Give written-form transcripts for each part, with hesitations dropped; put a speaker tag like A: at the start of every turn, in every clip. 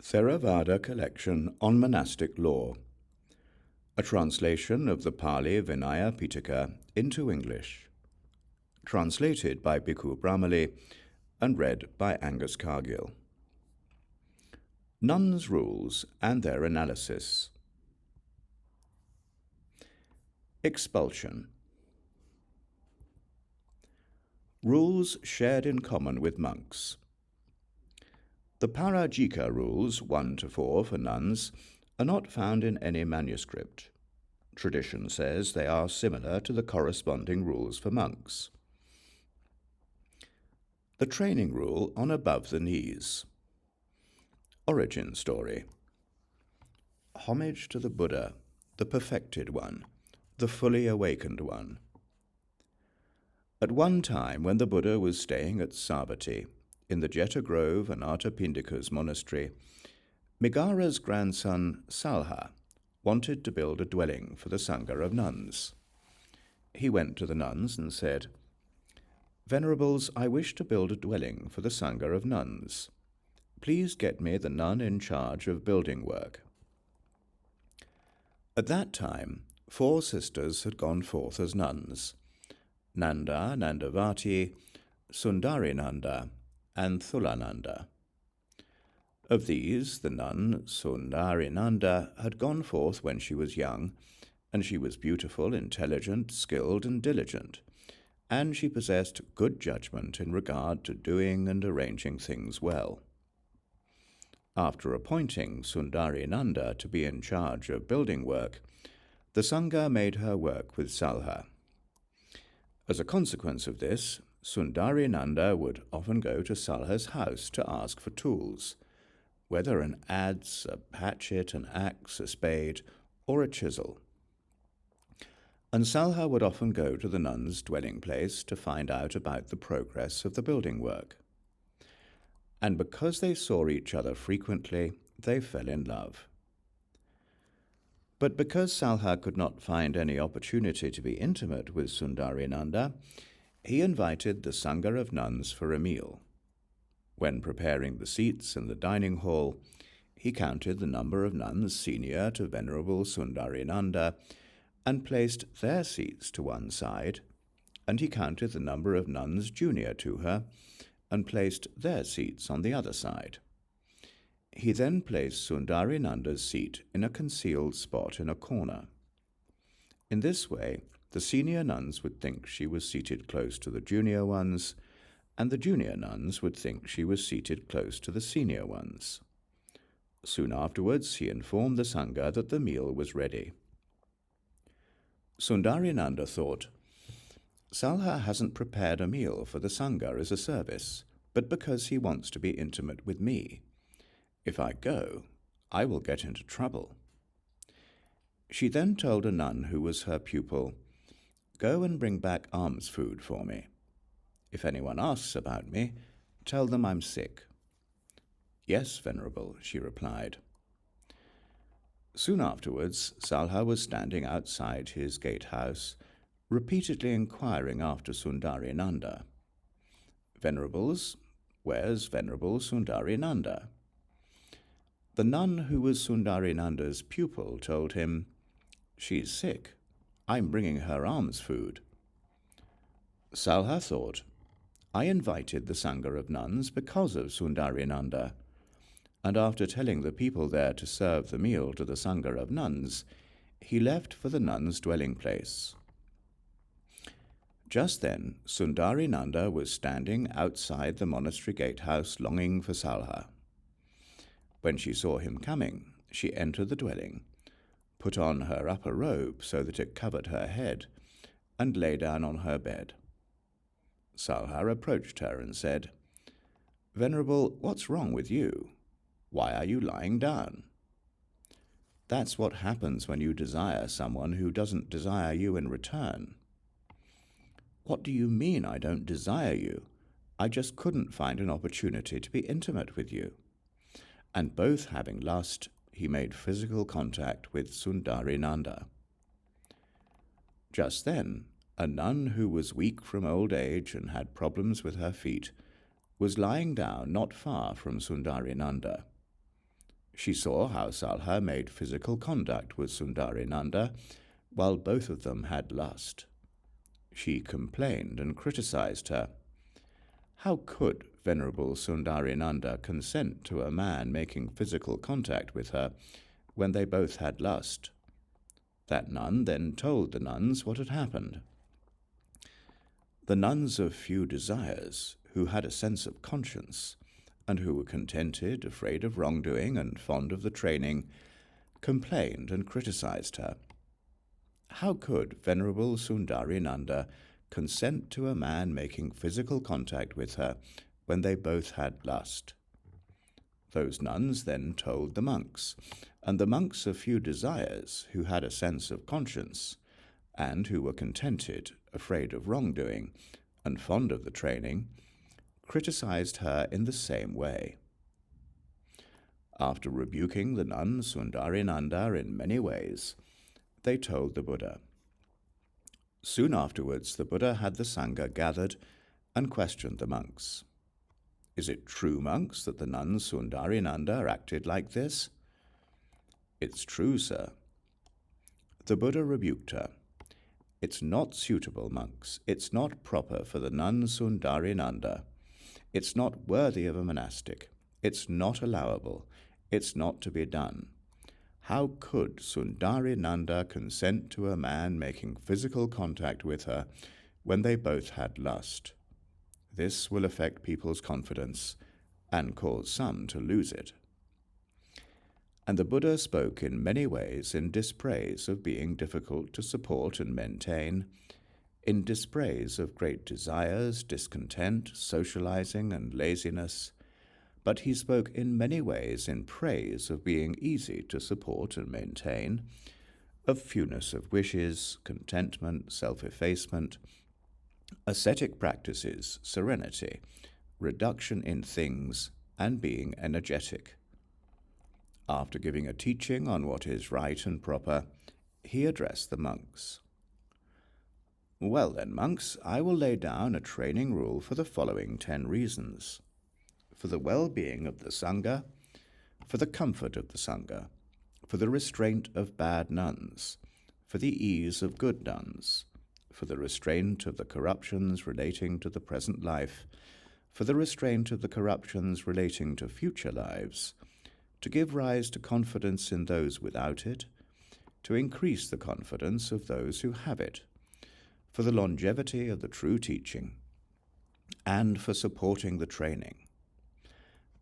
A: Theravada collection on monastic law, a translation of the Pali Vinaya Pitaka into English, translated by Bhikkhu Brahmali and read by Angus Cargill. Nuns' rules and their analysis. Expulsion. Rules shared in common with monks. The Parajika rules 1 to 4 for nuns are not found in any manuscript. Tradition says they are similar to the corresponding rules for monks. The training rule on above the knees. Origin story. Homage to the Buddha, the perfected one, the fully awakened one. At one time when the Buddha was staying at Savatthi, in the Jeta Grove and Anathapindika's monastery, Migara's grandson Salha wanted to build a dwelling for the Sangha of nuns. He went to the nuns and said, "Venerables, I wish to build a dwelling for the Sangha of nuns. Please get me the nun in charge of building work." At that time, 4 sisters had gone forth as nuns: Nanda, Nandavati, Sundarinanda, and Thulananda. Of these, the nun Sundarinanda had gone forth when she was young, and she was beautiful, intelligent, skilled, and diligent, and she possessed good judgment in regard to doing and arranging things well. After appointing Sundarinanda to be in charge of building work, the Sangha made her work with Salha. As a consequence of this, Sundarinanda would often go to Salha's house to ask for tools, whether an adze, a hatchet, an axe, a spade, or a chisel. And Salha would often go to the nun's dwelling place to find out about the progress of the building work. And because they saw each other frequently, they fell in love. But because Salha could not find any opportunity to be intimate with Sundarinanda, he invited the Sangha of nuns for a meal. When preparing the seats in the dining hall, he counted the number of nuns senior to Venerable Sundarinanda and placed their seats to one side, and he counted the number of nuns junior to her and placed their seats on the other side. He then placed Sundarinanda's seat in a concealed spot in a corner. In this way, the senior nuns would think she was seated close to the junior ones, and the junior nuns would think she was seated close to the senior ones. Soon afterwards, he informed the Sangha that the meal was ready. Sundarinanda thought, "Salha hasn't prepared a meal for the Sangha as a service, but because he wants to be intimate with me. If I go, I will get into trouble." She then told a nun who was her pupil, "Go and bring back alms food for me. If anyone asks about me, tell them I'm sick." "Yes, Venerable," she replied. Soon afterwards, Salha was standing outside his gatehouse, repeatedly inquiring after Sundarinanda. "Venerables, where's Venerable Sundarinanda?" The nun who was Sundarinanda's pupil told him, "She's sick. I'm bringing her alms food." Salha thought, "I invited the Sangha of nuns because of Sundarinanda," and after telling the people there to serve the meal to the Sangha of nuns, he left for the nuns' dwelling place. Just then, Sundarinanda was standing outside the monastery gatehouse longing for Salha. When she saw him coming, she entered the dwelling, put on her upper robe so that it covered her head, and lay down on her bed. Salha approached her and said, "Venerable, what's wrong with you? Why are you lying down?" "That's what happens when you desire someone who doesn't desire you in return." "What do you mean I don't desire you? I just couldn't find an opportunity to be intimate with you." And both having lust, he made physical contact with Sundarinanda. Just then, a nun who was weak from old age and had problems with her feet was lying down not far from Sundarinanda. She saw how Salha made physical contact with Sundarinanda, while both of them had lust. She complained and criticized her. How could Venerable Sundarinanda consent to a man making physical contact with her when they both had lust? That nun then told the nuns what had happened. The nuns of few desires, who had a sense of conscience, and who were contented, afraid of wrongdoing, and fond of the training, complained and criticized her. How could Venerable Sundarinanda consent to a man making physical contact with her when they both had lust? Those nuns then told the monks, and the monks of few desires, who had a sense of conscience, and who were contented, afraid of wrongdoing, and fond of the training, criticized her in the same way. After rebuking the nun Sundarinanda in many ways, they told the Buddha. Soon afterwards, the Buddha had the Sangha gathered and questioned the monks. Is it true, monks, that the nun Sundarinanda acted like this? It's true, sir. The Buddha rebuked her. It's not suitable, monks. It's not proper for the nun Sundarinanda. It's not worthy of a monastic. It's not allowable. It's not to be done. How could Sundarinanda consent to a man making physical contact with her when they both had lust? This will affect people's confidence and cause some to lose it. And the Buddha spoke in many ways in dispraise of being difficult to support and maintain, in dispraise of great desires, discontent, socializing, and laziness, but he spoke in many ways in praise of being easy to support and maintain, of fewness of wishes, contentment, self-effacement, ascetic practices, serenity, reduction in things, and being energetic. After giving a teaching on what is right and proper, he addressed the monks. Well then, monks, I will lay down a training rule for the following 10 reasons. For the well-being of the Sangha, for the comfort of the Sangha, for the restraint of bad nuns, for the ease of good nuns, for the restraint of the corruptions relating to the present life, for the restraint of the corruptions relating to future lives, to give rise to confidence in those without it, to increase the confidence of those who have it, for the longevity of the true teaching, and for supporting the training.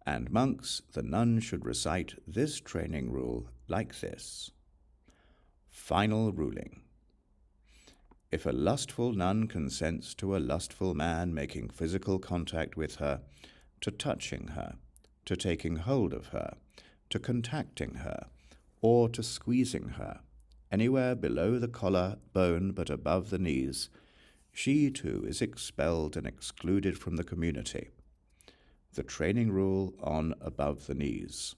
A: And monks, the nun should recite this training rule like this. Final ruling. If a lustful nun consents to a lustful man making physical contact with her, to touching her, to taking hold of her, to contacting her, or to squeezing her, anywhere below the collar bone but above the knees, she too is expelled and excluded from the community. The training rule on above the knees.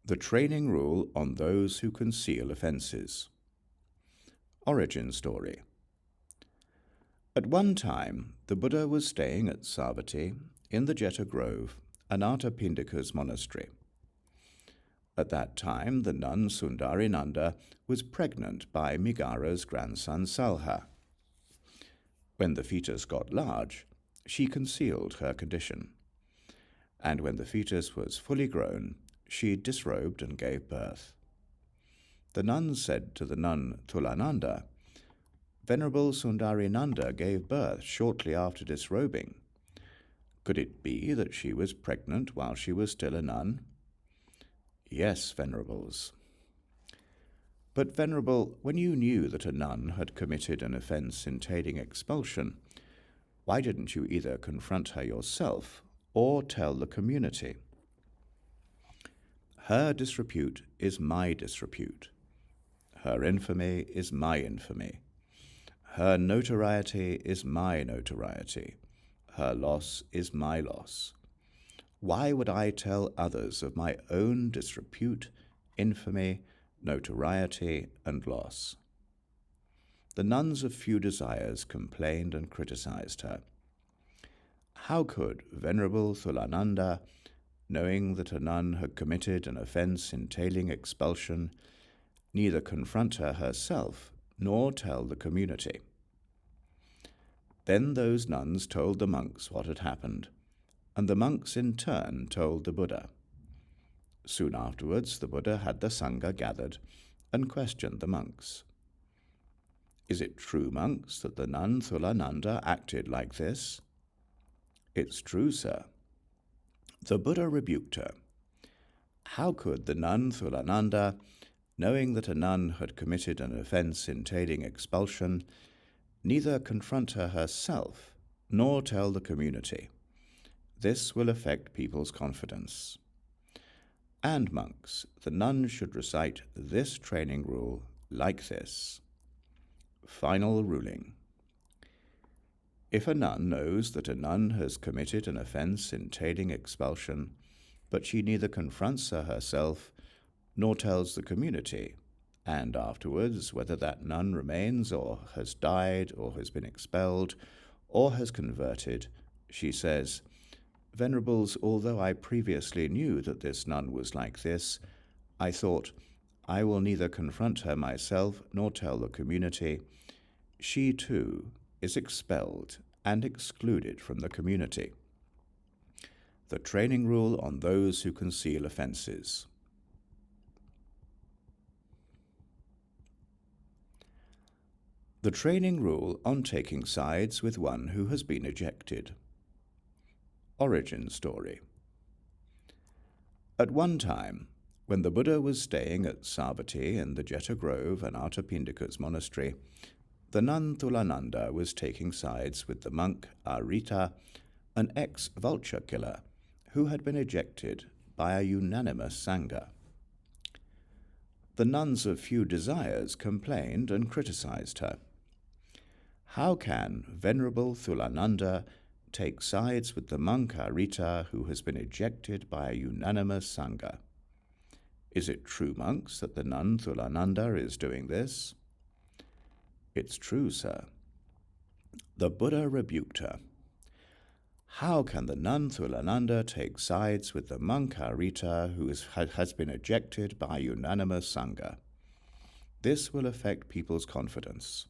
A: The training rule on those who conceal offences. Origin story. At one time, the Buddha was staying at Savatthi in the Jeta Grove, Anathapindika's monastery. At that time, the nun Sundarinanda was pregnant by Migara's grandson Salha. When the fetus got large, she concealed her condition. And when the fetus was fully grown, she disrobed and gave birth. The nuns said to the nun Thulananda, Venerable Sundarinanda gave birth shortly after disrobing. Could it be that she was pregnant while she was still a nun? Yes, Venerables. But, Venerable, when you knew that a nun had committed an offence entailing expulsion, why didn't you either confront her yourself or tell the community? Her disrepute is my disrepute. Her infamy is my infamy. Her notoriety is my notoriety. Her loss is my loss. Why would I tell others of my own disrepute, infamy, notoriety, and loss? The nuns of few desires complained and criticized her. How could Venerable Thulananda, knowing that a nun had committed an offense entailing expulsion, neither confront her herself nor tell the community? Then those nuns told the monks what had happened, and the monks in turn told the Buddha. Soon afterwards, the Buddha had the Sangha gathered and questioned the monks. Is it true, monks, that the nun Thulananda acted like this? It's true, sir. The Buddha rebuked her. How could the nun Thulananda, knowing that a nun had committed an offense entailing expulsion, neither confront her herself nor tell the community? This will affect people's confidence. And monks, the nun should recite this training rule like this. Final ruling. If a nun knows that a nun has committed an offense entailing expulsion, but she neither confronts her herself nor tells the community, and afterwards, whether that nun remains or has died or has been expelled or has converted, she says, Venerables, although I previously knew that this nun was like this, I thought, I will neither confront her myself nor tell the community. She, too, is expelled and excluded from the community. The training rule on those who conceal offenses. The training rule on taking sides with one who has been ejected. Origin story. At one time, when the Buddha was staying at Savatthi in the Jeta Grove and Anathapindika's monastery, the nun Thulananda was taking sides with the monk Arita, an ex-vulture killer who had been ejected by a unanimous Sangha. The nuns of few desires complained and criticized her. How can Venerable Thulananda take sides with the monk Arita who has been ejected by a unanimous Sangha? Is it true, monks, that the nun Thulananda is doing this? It's true, sir. The Buddha rebuked her. How can the nun Thulananda take sides with the monk Arita who has been ejected by unanimous Sangha? This will affect people's confidence.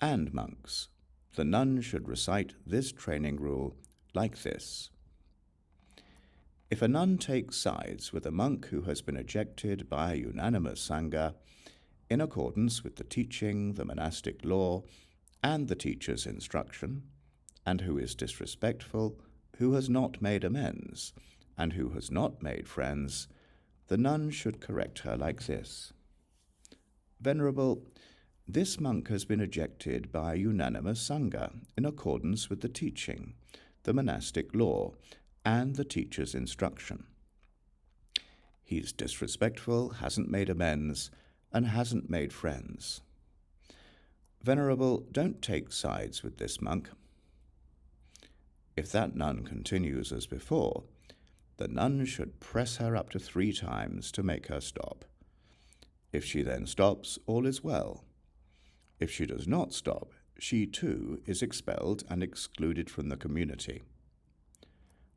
A: And monks, the nun should recite this training rule like this. If a nun takes sides with a monk who has been ejected by a unanimous Sangha, in accordance with the teaching, the monastic law, and the teacher's instruction, and who is disrespectful, who has not made amends, and who has not made friends, the nun should correct her like this. Venerable, this monk has been ejected by a unanimous Sangha in accordance with the teaching, the monastic law, and the teacher's instruction. He's disrespectful, hasn't made amends, and hasn't made friends. Venerable, don't take sides with this monk. If that nun continues as before, the nun should press her up to 3 times to make her stop. If she then stops, all is well. If she does not stop, she too is expelled and excluded from the community.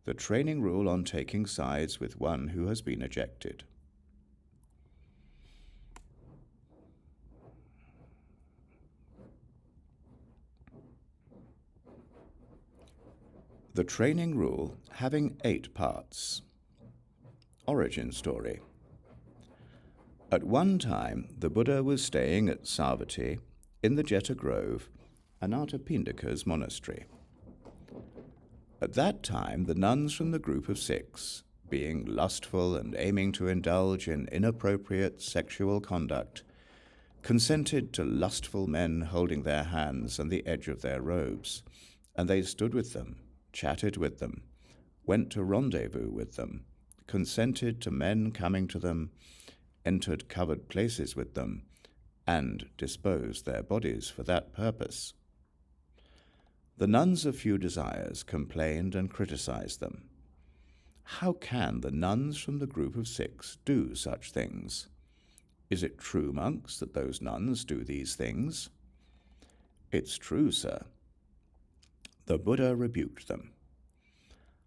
A: The training rule on taking sides with one who has been ejected. The training rule having 8 parts. Origin story. At one time, the Buddha was staying at Savatthi in the Jeta Grove, Anathapindika's monastery. At that time, the nuns from the group of 6, being lustful and aiming to indulge in inappropriate sexual conduct, consented to lustful men holding their hands and the edge of their robes, and they stood with them, chatted with them, went to rendezvous with them, consented to men coming to them, entered covered places with them, and disposed their bodies for that purpose. The nuns of few desires complained and criticized them. How can the nuns from the group of 6 do such things? Is it true, monks, that those nuns do these things? It's true, sir. The Buddha rebuked them.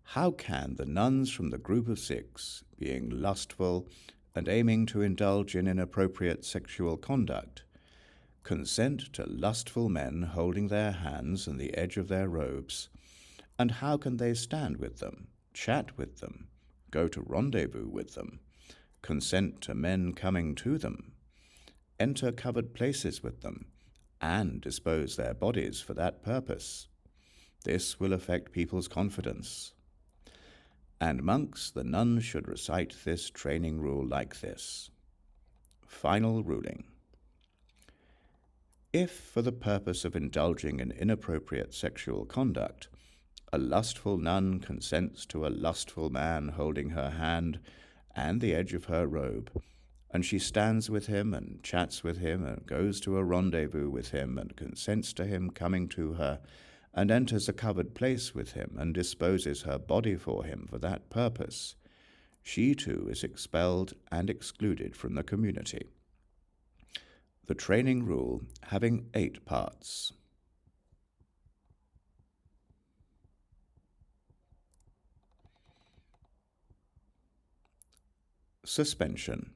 A: How can the nuns from the group of 6, being lustful and aiming to indulge in inappropriate sexual conduct, consent to lustful men holding their hands and the edge of their robes? And how can they stand with them, chat with them, go to rendezvous with them, consent to men coming to them, enter covered places with them, and dispose their bodies for that purpose? This will affect people's confidence. And monks, the nuns should recite this training rule like this. Final ruling. If, for the purpose of indulging in inappropriate sexual conduct, a lustful nun consents to a lustful man holding her hand and the edge of her robe, and she stands with him and chats with him and goes to a rendezvous with him and consents to him coming to her, and enters a covered place with him and disposes her body for him for that purpose, she too is expelled and excluded from the community. The training rule having 8 parts. Suspension.